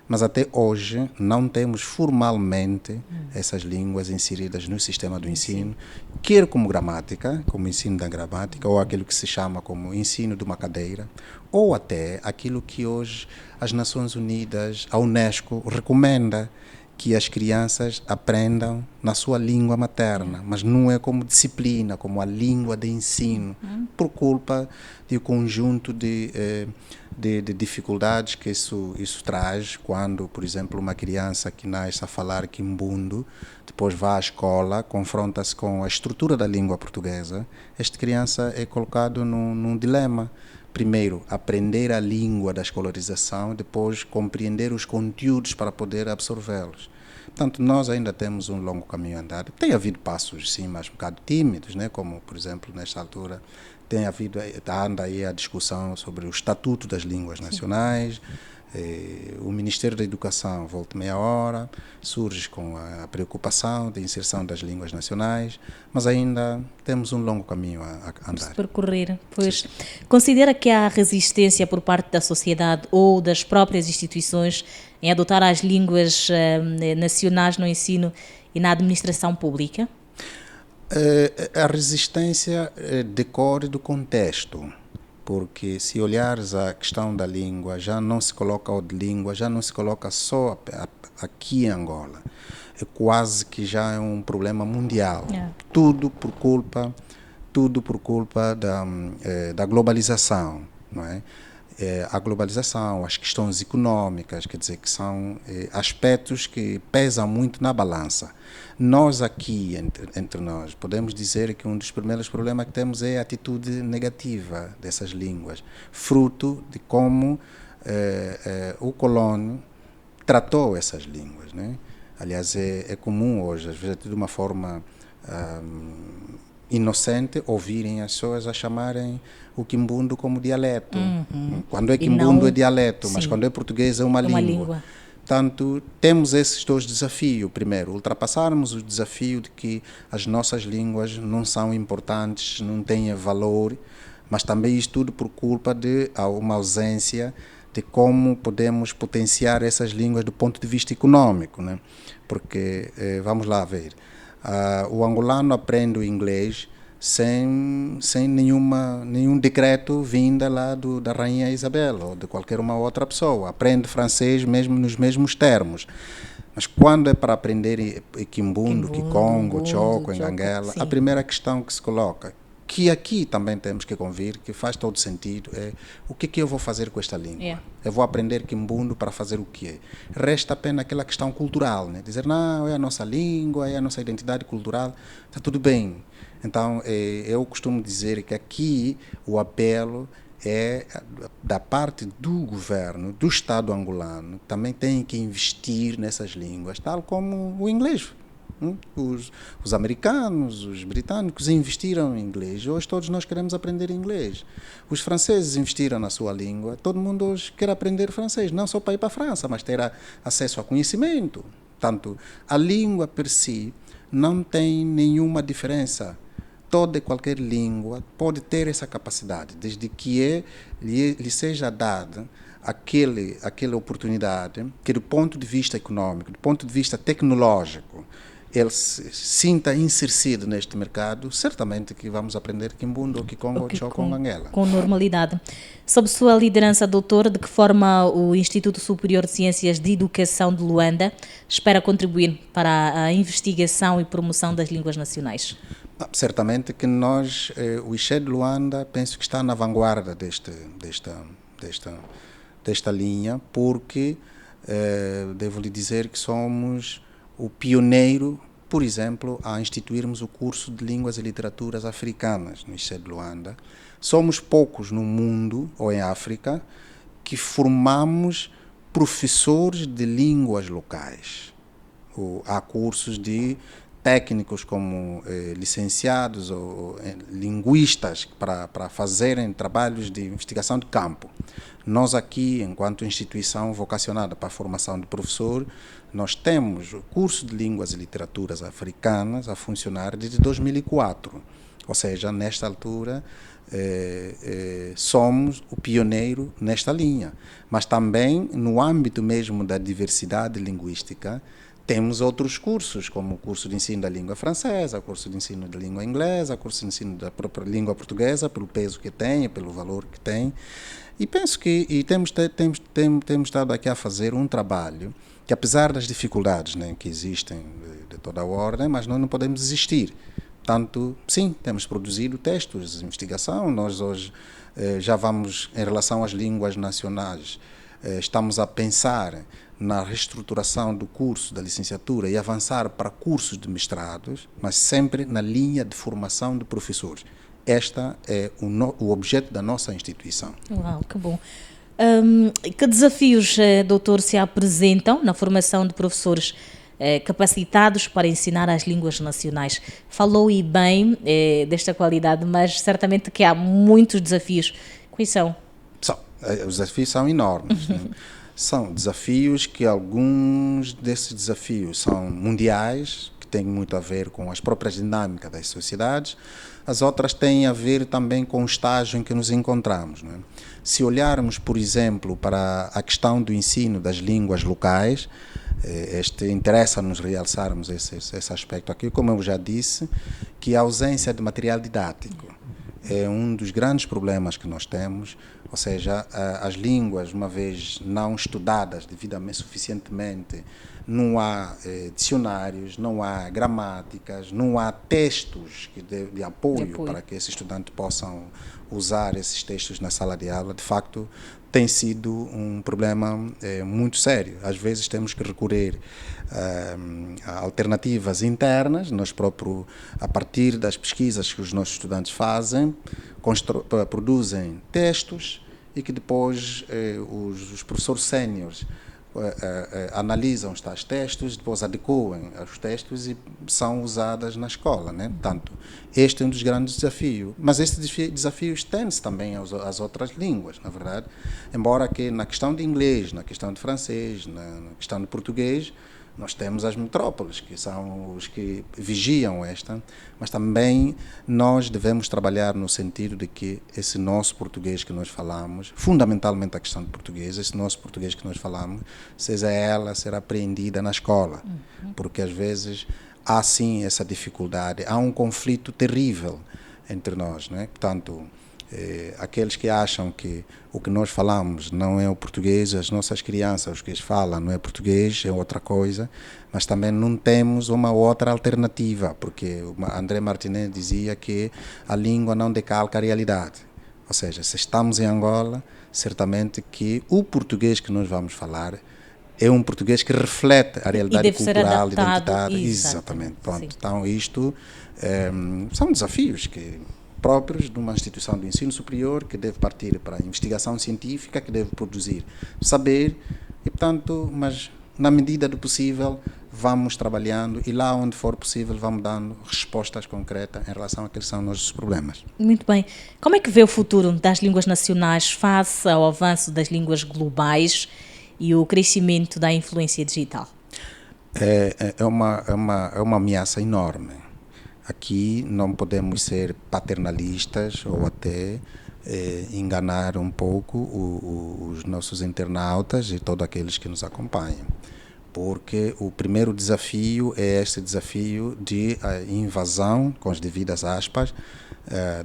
mas até hoje não temos formalmente essas línguas inseridas no sistema do ensino, quer como gramática, como ensino da gramática, ou aquilo que se chama como ensino de uma cadeira, ou até aquilo que hoje as Nações Unidas, a Unesco, recomenda que as crianças aprendam na sua língua materna, mas não é como disciplina, como a língua de ensino, por culpa de um conjunto de dificuldades que isso traz quando, por exemplo, uma criança que nasce a falar quimbundo, depois vai à escola, confronta-se com a estrutura da língua portuguesa, esta criança é colocado num dilema. Primeiro, aprender a língua da escolarização, depois compreender os conteúdos para poder absorvê-los. Portanto, nós ainda temos um longo caminho a andar. Tem havido passos, sim, mas um bocado tímidos, né? Como, por exemplo, nesta altura, anda aí a discussão sobre o Estatuto das Línguas Nacionais. O Ministério da Educação, volta meia hora, surge com a preocupação de inserção das línguas nacionais, mas ainda temos um longo caminho a andar. Percorrer, pois. Sim. Considera que há resistência por parte da sociedade ou das próprias instituições em adotar as línguas nacionais no ensino e na administração pública? A resistência decorre do contexto. Porque se olhares a questão da língua, já não se coloca o de língua, já não se coloca só aqui em Angola. É quase que já é um problema mundial. Tudo por culpa da globalização, não é? A globalização, as questões econômicas, quer dizer, que são aspectos que pesam muito na balança. Nós aqui, entre nós, podemos dizer que um dos primeiros problemas que temos é a atitude negativa dessas línguas, fruto de como o colônio tratou essas línguas, né? Aliás, é comum hoje, às vezes de uma forma inocente, ouvirem as pessoas a chamarem o quimbundo como dialeto. Quando é quimbundo é dialeto, mas quando é português é uma língua. Portanto, temos esses dois desafios. Primeiro, ultrapassarmos o desafio de que as nossas línguas não são importantes, não têm valor, mas também isso tudo por culpa de uma ausência de como podemos potenciar essas línguas do ponto de vista econômico, né? Porque, vamos lá ver, o angolano aprende o inglês sem nenhum decreto vinda lá da Rainha Isabel ou de qualquer uma outra pessoa. Aprende francês mesmo nos mesmos termos. Mas quando é para aprender quimbundo, kikongo, choco, enganguela, a primeira questão que se coloca, que aqui também temos que convir, que faz todo sentido, é o que eu vou fazer com esta língua. Yeah. Eu vou aprender Quimbundo para fazer o quê? Resta apenas aquela questão cultural, né? Dizer, não, é a nossa língua, é a nossa identidade cultural, está tudo bem. Então, eu costumo dizer que aqui o apelo é da parte do governo, do Estado angolano, também tem que investir nessas línguas, tal como o inglês. Os americanos, os britânicos investiram em inglês. Hoje todos nós queremos aprender inglês. Os franceses investiram na sua língua. Todo mundo hoje quer aprender francês, não só para ir para a França, mas ter acesso a conhecimento. Portanto, a língua per si não tem nenhuma diferença. Toda e qualquer língua pode ter essa capacidade, desde que lhe seja dada aquela oportunidade que, do ponto de vista econômico, do ponto de vista tecnológico, ele se sinta inserido neste mercado. Certamente que vamos aprender Quimbundo, Kikongo, Chokong, Anguela. Com normalidade. Sob sua liderança, doutor, de que forma o Instituto Superior de Ciências de Educação de Luanda espera contribuir para a investigação e promoção das línguas nacionais? Certamente que nós, o ICHE de Luanda, penso que está na vanguarda desta linha, porque devo lhe dizer que somos o pioneiro, por exemplo, a instituirmos o curso de Línguas e Literaturas Africanas no ICHE de Luanda. Somos poucos no mundo, ou em África, que formamos professores de línguas locais. Há cursos de técnicos como licenciados ou linguistas para fazerem trabalhos de investigação de campo. Nós aqui, enquanto instituição vocacionada para a formação de professor, nós temos o curso de Línguas e Literaturas Africanas a funcionar desde 2004. Ou seja, nesta altura, somos o pioneiro nesta linha. Mas também, no âmbito mesmo da diversidade linguística, temos outros cursos, como o curso de ensino da língua francesa, o curso de ensino da língua inglesa, o curso de ensino da própria língua portuguesa, pelo peso que tem, pelo valor que tem. E penso que temos estado aqui a fazer um trabalho que, apesar das dificuldades, né, que existem de toda a ordem, mas nós não podemos desistir. Portanto, sim, temos produzido textos de investigação. Nós hoje já vamos, em relação às línguas nacionais, estamos a pensar na reestruturação do curso da licenciatura e avançar para cursos de mestrados, mas sempre na linha de formação de professores. Este é o objeto da nossa instituição. Uau, que bom. Que desafios, doutor, se apresentam na formação de professores capacitados para ensinar as línguas nacionais? Falou e bem desta qualidade, mas certamente que há muitos desafios. Quais são? Os desafios são enormes. Né? São desafios que alguns desses desafios são mundiais, que têm muito a ver com as próprias dinâmicas das sociedades. As outras têm a ver também com o estágio em que nos encontramos. Né? Se olharmos, por exemplo, para a questão do ensino das línguas locais, interessa-nos realçarmos esse aspecto aqui, como eu já disse, que a ausência de material didático é um dos grandes problemas que nós temos, ou seja, as línguas, uma vez não estudadas devidamente, suficientemente, não há dicionários, não há gramáticas, não há textos de apoio para que esses estudantes possam usar esses textos na sala de aula. De facto, tem sido um problema muito sério. Às vezes temos que recorrer a alternativas internas, nós próprios, a partir das pesquisas que os nossos estudantes fazem, produzem textos e que depois os professores séniores analisam os tais textos, depois adequam os textos e são usadas na escola, né? Portanto, este é um dos grandes desafios. Mas este desafio estende-se também às outras línguas, na verdade. Embora que na questão de inglês, na questão de francês, na questão de português, nós temos as metrópoles, que são os que vigiam esta, mas também nós devemos trabalhar no sentido de que esse nosso português que nós falamos, fundamentalmente a questão de português, esse nosso português que nós falamos, seja ela ser apreendida na escola, porque às vezes há sim essa dificuldade, há um conflito terrível entre nós, né? Portanto, Aqueles que acham que o que nós falamos não é o português, as nossas crianças, os que eles falam não é português, é outra coisa, mas também não temos uma outra alternativa, porque André Martinez dizia que a língua não decalca a realidade. Ou seja, se estamos em Angola, certamente que o português que nós vamos falar é um português que reflete a realidade cultural, identitária. Exatamente. Pronto. Então, isto são desafios próprios de uma instituição de ensino superior que deve partir para a investigação científica, que deve produzir saber e, portanto, mas na medida do possível vamos trabalhando e lá onde for possível vamos dando respostas concretas em relação àqueles que são nossos problemas. Muito bem. Como é que vê o futuro das línguas nacionais face ao avanço das línguas globais e o crescimento da influência digital? É uma ameaça enorme. Aqui não podemos ser paternalistas ou até enganar um pouco os nossos internautas e todos aqueles que nos acompanham. Porque o primeiro desafio é este desafio de invasão, com as devidas aspas,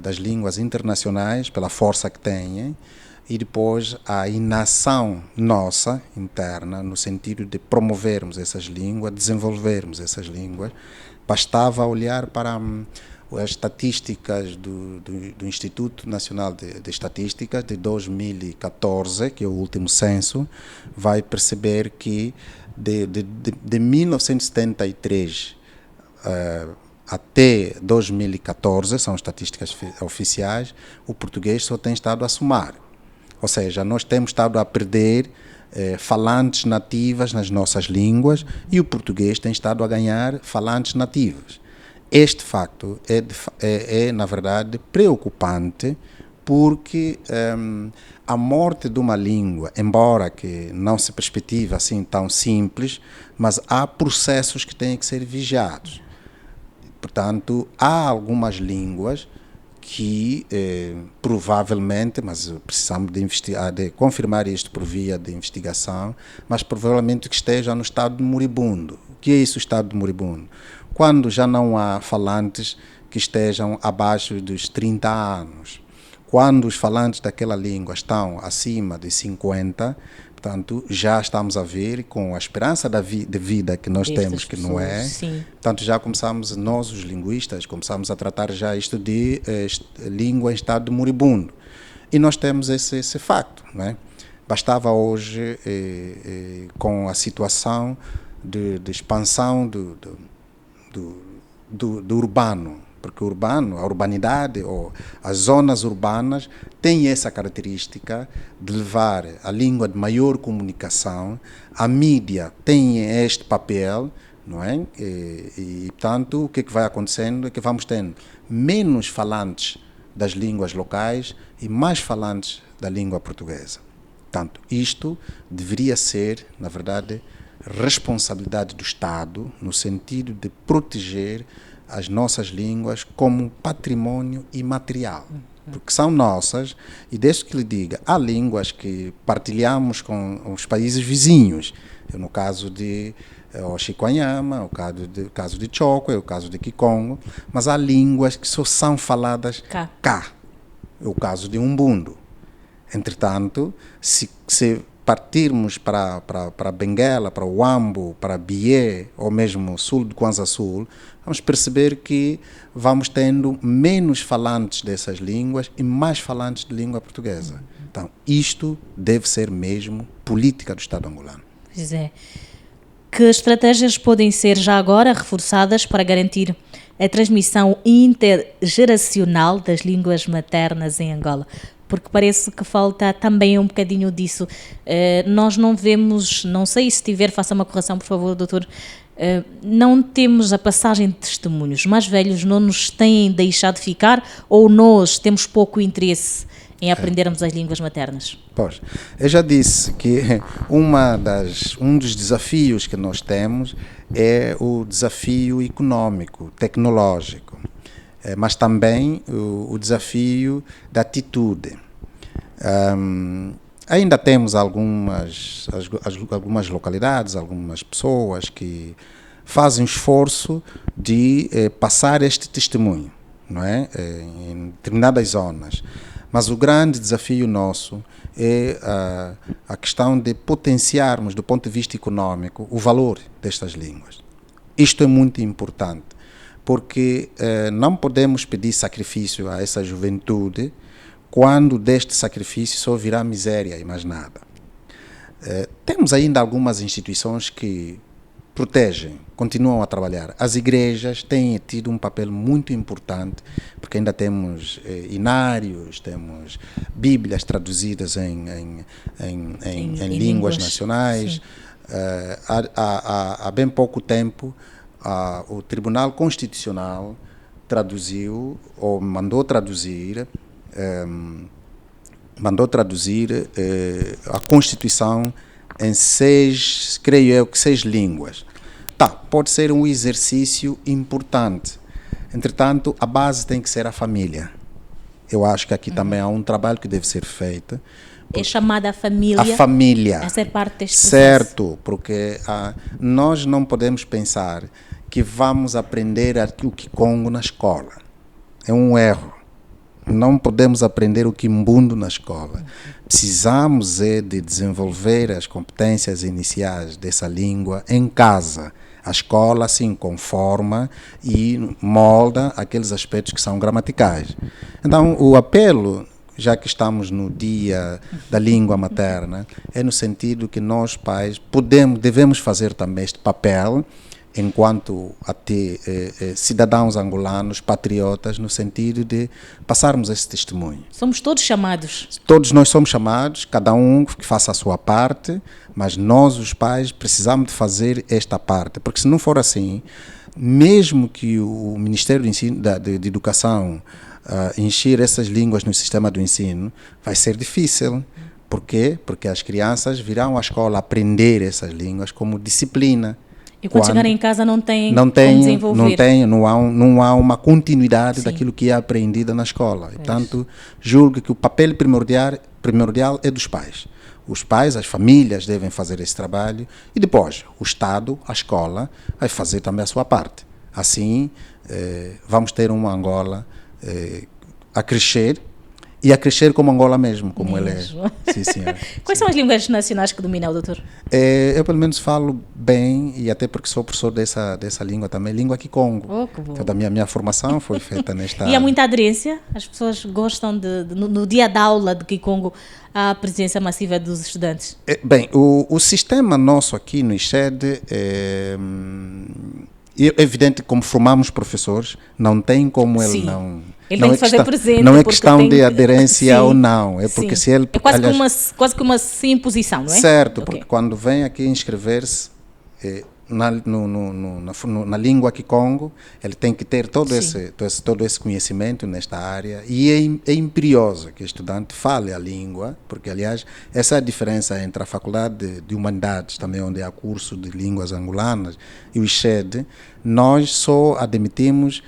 das línguas internacionais pela força que têm, e depois a inação nossa, interna, no sentido de promovermos essas línguas, desenvolvermos essas línguas. Bastava olhar para as estatísticas do Instituto Nacional de Estatística de 2014, que é o último censo, vai perceber que de 1973 até 2014, são estatísticas oficiais, o português só tem estado a somar. Ou seja, nós temos estado a perder falantes nativas nas nossas línguas e o português tem estado a ganhar falantes nativos. Este facto é na verdade, preocupante porque a morte de uma língua, embora que não se perspective assim tão simples, mas há processos que têm que ser vigiados. Portanto, há algumas línguas que provavelmente, mas precisamos de confirmar isto por via de investigação, mas provavelmente que esteja no estado de moribundo. O que é isso, o estado de moribundo? Quando já não há falantes que estejam abaixo dos 30 anos. Quando os falantes daquela língua estão acima de 50, portanto, já estamos a ver com a esperança de vida que nós temos, que não é. Sim. Portanto, já começamos, nós os linguistas, começamos a tratar já isto de língua em estado de moribundo. E nós temos esse facto, não é? Bastava hoje, com a situação de expansão do urbano, porque a urbanidade ou as zonas urbanas têm essa característica de levar a língua de maior comunicação, a mídia tem este papel, não é? E portanto, o que vai acontecendo é que vamos tendo menos falantes das línguas locais e mais falantes da língua portuguesa. Portanto, isto deveria ser, na verdade, responsabilidade do Estado, no sentido de proteger as nossas línguas como patrimônio imaterial, porque são nossas, e desde que lhe diga, há línguas que partilhamos com os países vizinhos, no caso de Chicoanhama, o caso de Chocó, o caso de Kikongo, mas há línguas que só são faladas cá. É o caso de Umbundo. Entretanto, se partirmos para Benguela, para Uambo, para Bié, ou mesmo sul de Kwanza Sul, vamos perceber que vamos tendo menos falantes dessas línguas e mais falantes de língua portuguesa. Então, isto deve ser mesmo política do Estado angolano. Pois é. Que estratégias podem ser já agora reforçadas para garantir a transmissão intergeracional das línguas maternas em Angola? Porque parece que falta também um bocadinho disso. Nós não vemos, não sei se tiver, faça uma correção, por favor, doutor, não temos a passagem de testemunhos. Mais velhos não nos têm deixado ficar ou nós temos pouco interesse em aprendermos as línguas maternas? Pois, eu já disse que um dos desafios que nós temos é o desafio econômico, tecnológico. Mas também o desafio da atitude. Ainda temos algumas localidades, algumas pessoas que fazem esforço de passar este testemunho, não é? Em determinadas zonas. Mas o grande desafio nosso é a questão de potenciarmos, do ponto de vista econômico, o valor destas línguas. Isto é muito importante, porque não podemos pedir sacrifício a essa juventude quando deste sacrifício só virá miséria e mais nada. Temos ainda algumas instituições que protegem, continuam a trabalhar. As igrejas têm tido um papel muito importante, porque ainda temos inários, temos bíblias traduzidas em línguas nacionais. Há bem pouco tempo, o Tribunal Constitucional traduziu, ou mandou traduzir a Constituição em 6 línguas. Pode ser um exercício importante. Entretanto, a base tem que ser a família. Eu acho que aqui também há um trabalho que deve ser feito. É chamada a família a ser parte deste processo. Certo, porque nós não podemos pensar que vamos aprender o Kikongo na escola. É um erro. Não podemos aprender o Kimbundo na escola. Precisamos de desenvolver as competências iniciais dessa língua em casa. A escola, sim, conforma e molda aqueles aspectos que são gramaticais. Então, o apelo, já que estamos no Dia da Língua Materna, é no sentido que nós, pais, devemos fazer também este papel enquanto cidadãos angolanos, patriotas, no sentido de passarmos esse testemunho. Somos todos chamados. Todos nós somos chamados, cada um que faça a sua parte, mas nós, os pais, precisamos de fazer esta parte, porque se não for assim, mesmo que o Ministério de Ensino, de Educação encher essas línguas no sistema do ensino, vai ser difícil. Por quê? Porque as crianças virão à escola aprender essas línguas como disciplina. E quando chegarem em casa não têm como desenvolver. Não há uma continuidade daquilo que é aprendido na escola. Portanto, julgo que o papel primordial é dos pais. Os pais, as famílias devem fazer esse trabalho e depois o Estado, a escola, vai fazer também a sua parte. Assim, vamos ter uma Angola a crescer e a crescer como Angola mesmo, como ela é. Sim, senhora. Quais são as línguas nacionais que domina o doutor? Eu pelo menos falo bem, e até porque sou professor dessa língua também, língua Kikongo. Oh, que bom. Então, a minha formação foi feita nesta... E há muita aderência? As pessoas gostam no dia da aula de Kikongo, a presença massiva dos estudantes? Bem, o sistema nosso aqui no ICHED é evidente que como formamos professores, não tem como ele não... Ele tem que fazer presente. Não é questão de aderência ou não. É porque se ele... É quase que uma imposição, não é? Certo, porque quando vem aqui inscrever-se na língua Kikongo, ele tem que ter todo esse conhecimento nesta área. E é imperioso que o estudante fale a língua, porque, aliás, essa é a diferença entre a Faculdade de Humanidades, também onde há curso de línguas angolanas, e o ICHED. Nós só admitimos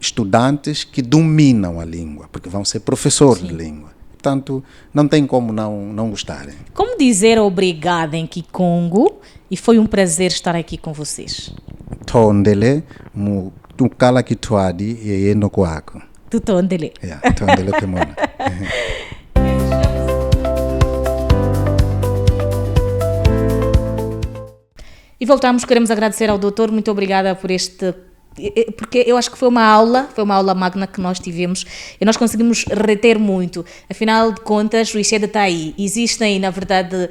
estudantes que dominam a língua, porque vão ser professores de língua. Portanto, não tem como não gostarem. Como dizer obrigado em Kikongo? E foi um prazer estar aqui com vocês. Tondele, mu tukala kitwadi e no coaco. Tu tondele. Tondele temona. E voltamos, queremos agradecer ao doutor, muito obrigada por porque eu acho que foi uma aula magna que nós tivemos e nós conseguimos reter muito. Afinal de contas, o ICHED está aí. Existem, na verdade,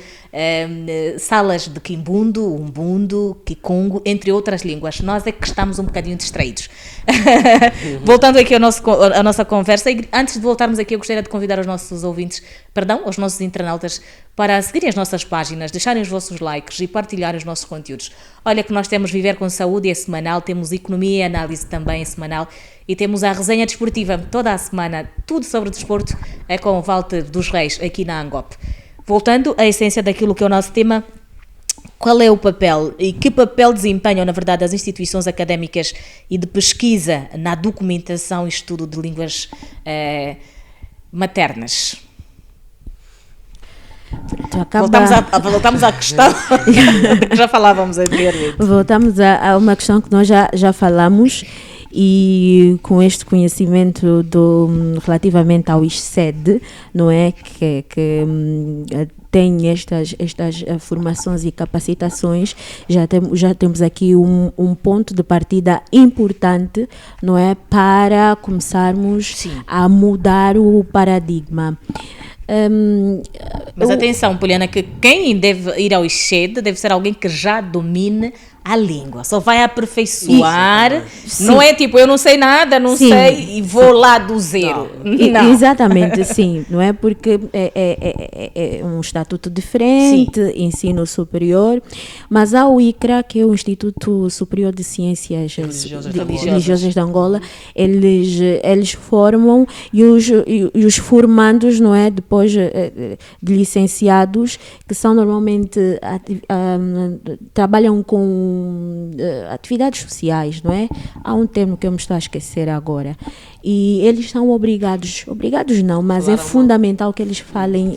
salas de Kimbundo, Umbundo, Kikongo, entre outras línguas. Nós é que estamos um bocadinho distraídos. Voltando aqui à nossa conversa, e antes de voltarmos aqui, eu gostaria de convidar os nossos ouvintes, aos nossos internautas, para seguirem as nossas páginas, deixarem os vossos likes e partilharem os nossos conteúdos. Olha que nós temos Viver com Saúde, é semanal, temos Economia e Análise também é semanal, e temos a Resenha Desportiva toda a semana, tudo sobre desporto, com o Walter dos Reis, aqui na Angop. Voltando à essência daquilo que é o nosso tema, qual é o papel e que papel desempenham, na verdade, as instituições académicas e de pesquisa na documentação e estudo de línguas maternas? Voltamos à questão que já falávamos anteriormente. Voltamos a uma questão que nós já falamos, e com este conhecimento relativamente ao ISCED, não é, que tem estas formações e capacitações, já temos aqui um ponto de partida importante, não é, para começarmos Sim. a mudar o paradigma. Mas atenção, Poliana, que quem deve ir ao ISCED deve ser alguém que já domine a língua, só vai aperfeiçoar. Sim. Não é tipo, eu não sei nada, não Sim. sei e vou lá do zero. Não. Exatamente, sim, não é, porque é um estatuto diferente, Sim. ensino superior, mas há o ICRA, que é o Instituto Superior de Ciências Religiosas de Angola, eles formam e os formandos, não é, depois de licenciados, que são normalmente trabalham com atividades sociais, não é? Há um termo que eu me estou a esquecer agora. E eles são obrigados não, mas é fundamental que eles falem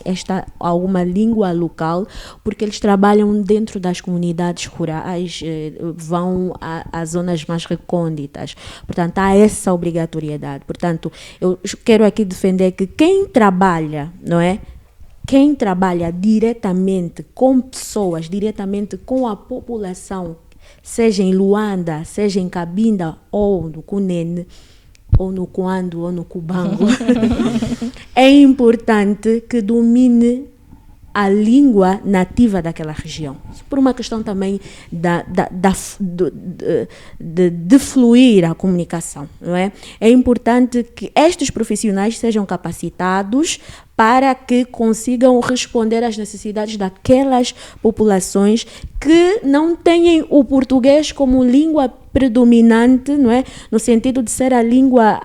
alguma língua local, porque eles trabalham dentro das comunidades rurais, vão às zonas mais recônditas. Portanto, há essa obrigatoriedade. Portanto, eu quero aqui defender que quem trabalha, não é? Quem trabalha diretamente com pessoas, diretamente com a população, seja em Luanda, seja em Cabinda ou no Cunene, ou no Coando, ou no Cubango, é importante que domine a língua nativa daquela região. Por uma questão também de fluir a comunicação, não é? É importante que estes profissionais sejam capacitados para que consigam responder às necessidades daquelas populações que não têm o português como língua predominante, não é? No sentido de ser a língua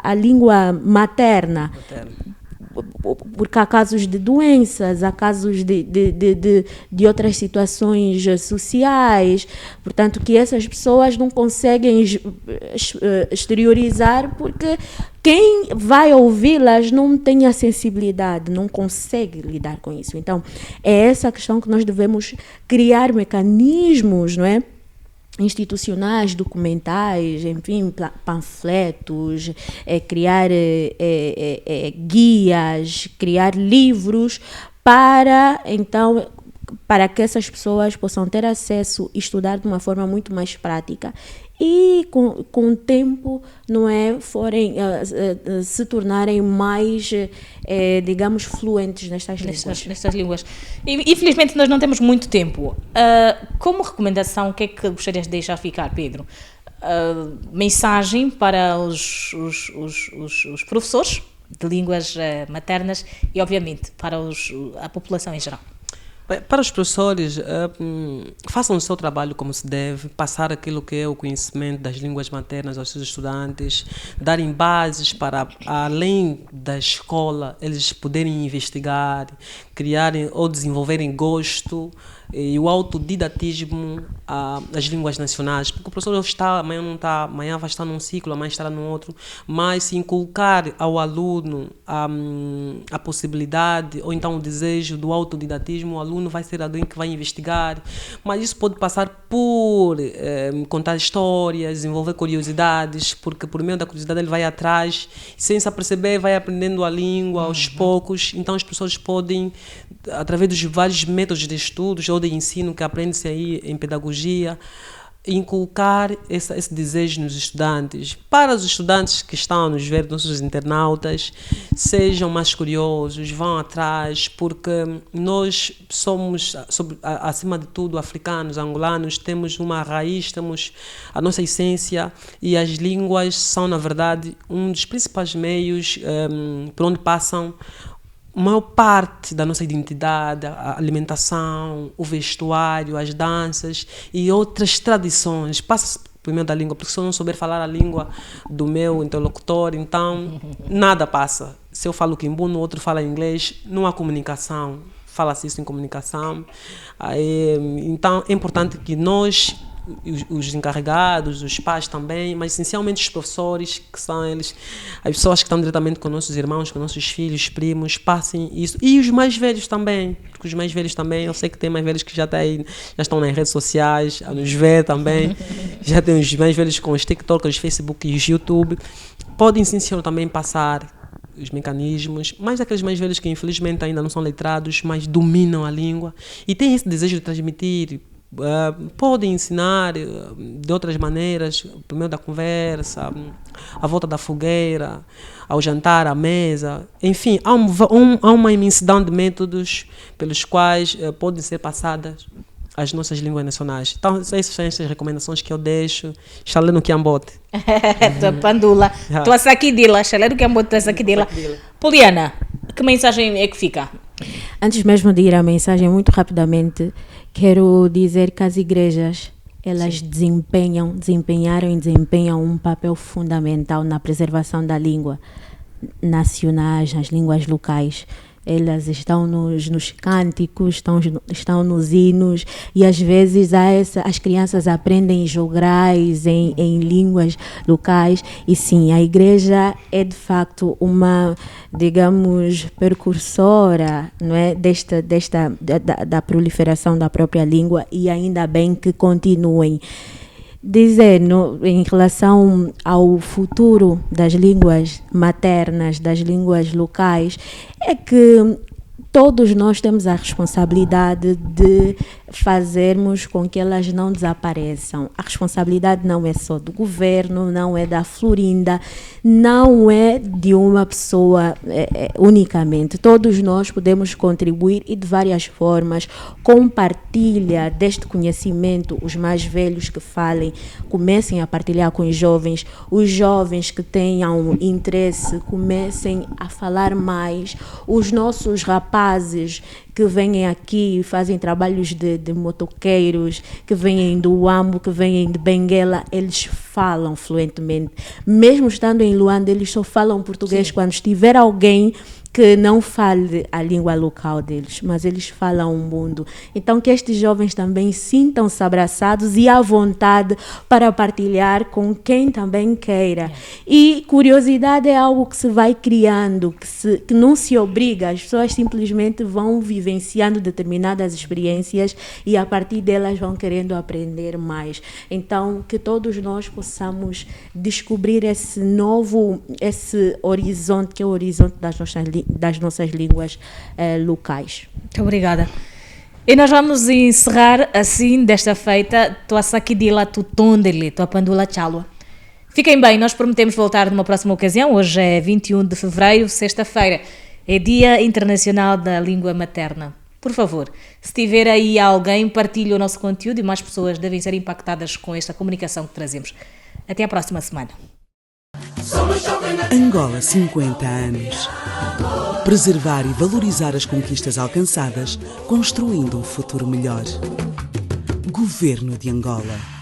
materna. Porque há casos de doenças, há casos de outras situações sociais, portanto, que essas pessoas não conseguem exteriorizar porque quem vai ouvi-las não tem a sensibilidade, não consegue lidar com isso. Então, é essa a questão que nós devemos criar mecanismos, não é? Institucionais, documentais, enfim, panfletos, criar guias, criar livros para que essas pessoas possam ter acesso e estudar de uma forma muito mais prática e com o tempo, não é, se tornarem mais, digamos, fluentes nestas línguas. E, infelizmente nós não temos muito tempo. Como recomendação, o que é que gostarias de deixar ficar, Pedro? Mensagem para os professores de línguas maternas e, obviamente, para a população em geral. Para os professores, façam o seu trabalho como se deve, passar aquilo que é o conhecimento das línguas maternas aos seus estudantes, darem bases para, além da escola, eles poderem investigar, criarem ou desenvolverem gosto e o autodidatismo às línguas nacionais, porque o professor está, amanhã não está, amanhã vai estar num ciclo, amanhã estará num outro, mas se inculcar ao aluno a possibilidade ou então o desejo do autodidatismo, o aluno vai ser alguém que vai investigar, mas isso pode passar por contar histórias, desenvolver curiosidades, porque por meio da curiosidade ele vai atrás, sem se aperceber, vai aprendendo a língua aos poucos. Então os professores podem, através dos vários métodos de estudos ou de ensino que aprende-se aí em pedagogia, inculcar esse desejo nos estudantes. Para os estudantes que estão a nos ver, nossos internautas, sejam mais curiosos, vão atrás, porque nós somos, acima de tudo, africanos, angolanos, temos uma raiz, temos a nossa essência, e as línguas são, na verdade, um dos principais meios por onde passam a maior parte da nossa identidade, a alimentação, o vestuário, as danças e outras tradições. Passa por meio da língua, porque se eu não souber falar a língua do meu interlocutor, então nada passa. Se eu falo quimbuno, o outro fala inglês, não há comunicação. Fala-se isso em comunicação. Então é importante que nós, os encarregados, os pais também, mas essencialmente os professores, que são eles, as pessoas que estão diretamente com nossos irmãos, com nossos filhos, primos, passem isso. E os mais velhos também, porque os mais velhos também, eu sei que tem mais velhos que já estão nas redes sociais, a nos ver também, já tem os mais velhos com os TikTok, os Facebook e os YouTube. Podem sim, senhor, também passar os mecanismos, mas aqueles mais velhos que infelizmente ainda não são letrados, mas dominam a língua e têm esse desejo de transmitir, podem ensinar de outras maneiras, por meio da conversa, à volta da fogueira, ao jantar, à mesa, enfim, há uma imensidão de métodos pelos quais podem ser passadas as nossas línguas nacionais. Então, essas são as recomendações que eu deixo. Xalé no Quiambote. Tua pandula. Tua saquidila. Xalé no Quiambote, tua saquidila. Poliana, que mensagem é que fica? Antes mesmo de ir à mensagem, muito rapidamente, quero dizer que as igrejas, elas desempenharam e desempenham um papel fundamental na preservação da língua nacionais, nas línguas locais. Elas estão nos cânticos, estão nos hinos e às vezes as crianças aprendem jograis em línguas locais e sim, a igreja é de facto uma, digamos, precursora, não é, da proliferação da própria língua e ainda bem que continuem. Em relação ao futuro das línguas maternas, das línguas locais, é que todos nós temos a responsabilidade de fazermos com que elas não desapareçam. A responsabilidade não é só do governo, não é da Florinda, não é de uma pessoa unicamente. Todos nós podemos contribuir e de várias formas. Compartilha deste conhecimento, os mais velhos que falem, comecem a partilhar com os jovens que tenham interesse, comecem a falar mais, os nossos rapazes que vêm aqui e fazem trabalhos de motoqueiros, que vêm do Uambo, que vêm de Benguela, eles falam fluentemente. Mesmo estando em Luanda, eles só falam português. Sim. Quando estiver alguém que não fale a língua local deles, mas eles falam o mundo. Então que estes jovens também sintam-se abraçados e à vontade para partilhar com quem também queira. E curiosidade é algo que se vai criando, que não se obriga, as pessoas simplesmente vão vivenciando determinadas experiências e a partir delas vão querendo aprender mais. Então que todos nós possamos descobrir esse horizonte, que é o horizonte das nossas línguas locais. Muito obrigada. E nós vamos encerrar assim, desta feita, tua saquidila, tu tondele, tua pandula chalwa. Fiquem bem, nós prometemos voltar numa próxima ocasião. Hoje é 21 de fevereiro, sexta-feira. É Dia Internacional da Língua Materna. Por favor, se tiver aí alguém, partilhe o nosso conteúdo e mais pessoas devem ser impactadas com esta comunicação que trazemos. Até à próxima semana. Angola 50 anos. Preservar e valorizar as conquistas alcançadas, construindo um futuro melhor. Governo de Angola.